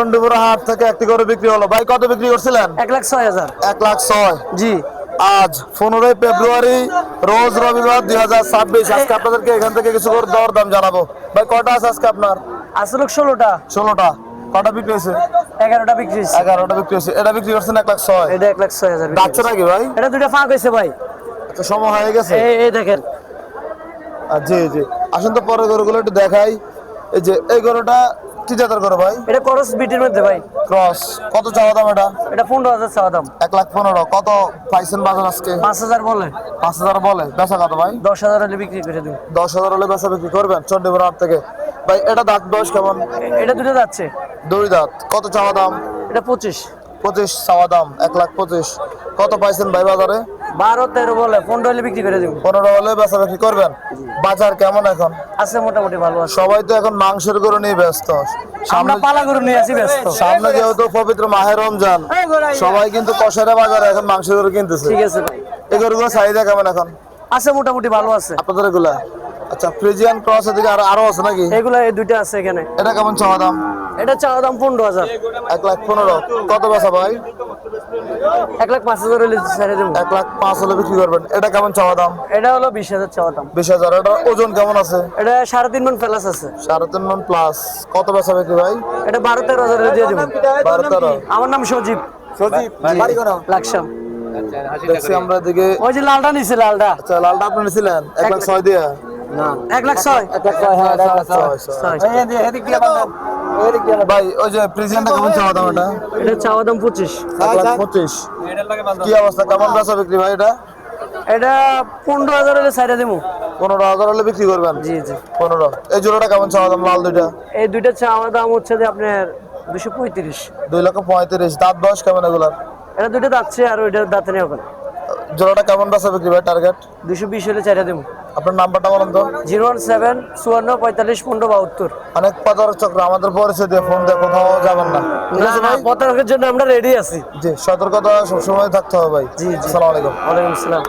চন্ডীপুর হাট থেকে একটি করে বিক্রি হলো। ভাই কত বিক্রি করছিলেন? 1,06,000। 1,06,000। জি। আজ 15 ফেব্রুয়ারি, রোজ রবিবার 2026। আজকে আপনাদেরকে এখান থেকে কিছু করে দর দাম জানাবো। ভাই কটা আছে আজকে আপনার? আসলে 16টা। 16টা। কটা বিক্রি হয়েছে? 11টা বিক্রি হয়েছে। 11টা বিক্রি হয়েছে। এটা বিক্রি করছেন 1,06,000। এটা 1,06,000। যাচ্ছে নাকি ভাই? এটা দুইটা ফাঁক হয়েছে ভাই। আচ্ছা, সময় হয়ে গেছে। এই দেখেন। জি জি, আসুন তো পরে গরুগুলো একটু দেখাই। এই যে এই গরুটা কি জাতের গরু ভাই? এটা ক্রস বিটের মধ্যে ভাই। ক্রস। কত চাওয়া দাম এটা? এটা 15,000 চাওয়া দাম। 1,15,000। কত পাইছেন বাজার আজকে? 5,000 বলে। 5,000 বলে। বেচা কত ভাই? 10,000 হলে বিক্রি করে দেব। 10,000 হলে বেচা বিক্রি করবেন চন্ডীপুর হাট থেকে। ভাই এটা দাঁত বয়স কেমন? এটা দুটো যাচ্ছে। 2 দাঁত। কত চাওয়া দাম? এটা 25। 25 চাওয়া দাম। 1,25,000। কত পাইছেন ভাই বাজারে? 12-13 বলে। 15 হলে বিক্রি করে দেব। 15 হলে বেচা বিক্রি করবেন। বাজার কেমন এখন? আছে মোটামুটি ভালো আছে। সবাই তো এখন মাংসের গরু নিয়ে ব্যস্ত। আমরা পালা গরু নিয়ে আছি ব্যস্ত। সামনে যেহেতু পবিত্র মাহে রমজান, সবাই কিন্তু কষারে বাজারে এখন মাংসের গরু কিনতেছে। ঠিক আছে ভাই। এই গরুগুলোর চাহিদা কেমন এখন আছে মোটামুটি ভালো আছে আপনাদের এগুলা? আচ্ছা, ফ্রিজিয়ান ক্রস এদিকে আরো আছে নাকি? এগুলা এই দুইটা আছে এখানে। এটা কেমন চাওয়া দাম? এটা চাওয়া দাম 15,000। 1,15,000। কত বেচা ভাই? 1,05,000 হলে ছেড়ে দেবো। 1,05,000 হলে বিক্রি করবেন। এটা কেমন চাওয়া দাম? এটা হলো 20,000 চাওয়া দাম। 20,000। এটা ওজন কেমন আছে? এটা 3.5 মণ প্লাস আছে। 3.5 মণ প্লাস। কত বেচা বিক্রি ভাই? এটা 12-13 হাজার দিয়ে দেবো। 12-13। আমার নাম সজীব। সজীব বাড়ি কোন? লাকসাম। দেখছি আমরা এদিকে। ওই যে লালটা নিছে লালটা। আচ্ছা, লালটা আপনি নিছিলেন 1,06,000 দিয়ে? না 1,06,000। 1,06,000। হ্যাঁ, 1,06,000। ভাই ওই যে প্রেজেন্টটা কেমন চাওয়া দাম এটা? এটা চাওয়া দাম 25। 1,25,000। কি অবস্থা, কেমন বেচা বিক্রি ভাই এটা? এটা 15,000 হলে ছেড়ে দেবো। 15,000 হলে বিক্রি করবেন? জি জি। 15। এই জোড়াটা কেমন চাওয়া দাম লাল দুইটা? এই দুইটা চাওয়া দাম হচ্ছে যে আপনার 235। 2,35,000। দাঁত বয়স কেমন এগুলার? এটা দুইটা যাচ্ছে আর ওইটা দাঁতে নেই ওখানে। জোড়াটা কেমন বেচা বিক্রি ভাই টার্গেট? 220 হলে ছেড়ে দেবো। আপনার নাম্বারটা বলেন তো। 017 54 45 15 72। অনেক প্রতারক চক্র, আমাদের পরিচয় দিয়ে ফোন দিয়ে কোথাও যাবেন না, ঠিক আছে ভাই? প্রতারকের জন্য আমরা রেডি আছি। জি, সতর্কতা সবসময় থাকতে হবে ভাই। জি জি। আসসালামু আলাইকুম। ওয়ালাইকুম আসসালাম।